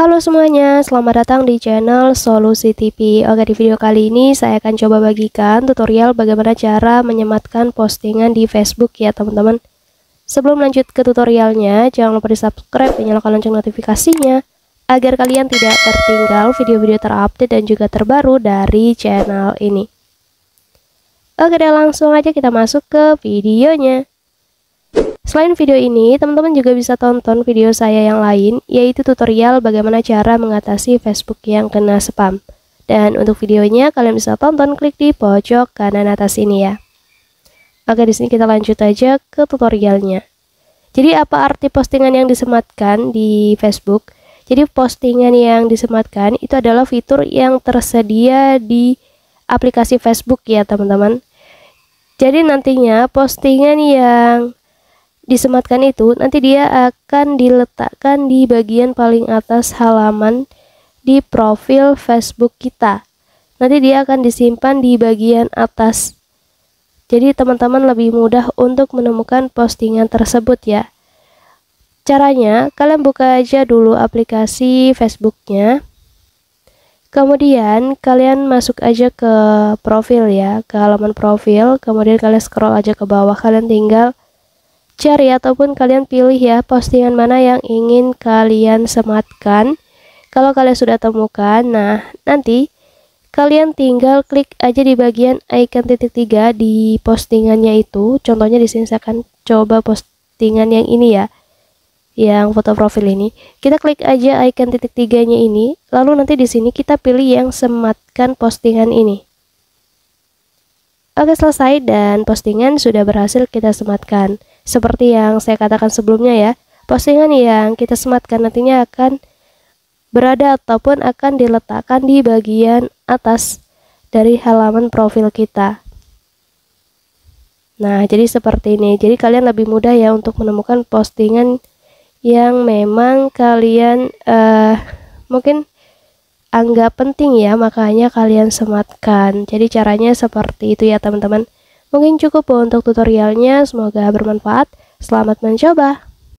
Halo semuanya, selamat datang di channel Solusi TV. Oke, di video kali ini saya akan coba bagikan tutorial bagaimana cara menyematkan postingan di Facebook ya teman-teman. Sebelum lanjut ke tutorialnya, jangan lupa di subscribe dan nyalakan lonceng notifikasinya agar kalian tidak tertinggal video-video terupdate dan juga terbaru dari channel ini. Oke deh, langsung aja kita masuk ke videonya. Selain video ini, teman-teman juga bisa tonton video saya yang lain, yaitu tutorial bagaimana cara mengatasi Facebook yang kena spam. Dan untuk videonya, kalian bisa tonton klik di pojok kanan atas ini ya. Oke, di sini kita lanjut aja ke tutorialnya. Jadi apa arti postingan yang disematkan di Facebook? Jadi postingan yang disematkan itu adalah fitur yang tersedia di aplikasi Facebook ya teman-teman. Jadi nantinya postingan yang disematkan itu nanti dia akan diletakkan di bagian paling atas halaman di profil Facebook kita. Nanti dia akan disimpan di bagian atas. Jadi teman-teman lebih mudah untuk menemukan postingan tersebut ya. Caranya, kalian buka aja dulu aplikasi Facebooknya. Kemudian kalian masuk aja ke profil ya, ke halaman profil. Kemudian kalian scroll aja ke bawah, kalian tinggal cari ataupun kalian pilih ya postingan mana yang ingin kalian sematkan. Kalau kalian sudah temukan, nah nanti kalian tinggal klik aja di bagian icon titik 3 di postingannya itu. Contohnya di sini saya akan coba postingan yang ini ya, yang foto profil ini. Kita klik aja icon titik 3-nya ini, lalu nanti di sini kita pilih yang sematkan postingan ini. Oke, selesai dan postingan sudah berhasil kita sematkan. Seperti yang saya katakan sebelumnya ya, postingan yang kita sematkan nantinya akan berada ataupun akan diletakkan di bagian atas dari halaman profil kita. Nah, jadi seperti ini. Jadi kalian lebih mudah ya untuk menemukan postingan yang memang kalian mungkin anggap penting ya, makanya kalian sematkan. Jadi caranya seperti itu ya teman-teman. Mungkin cukup untuk tutorialnya, semoga bermanfaat. Selamat mencoba.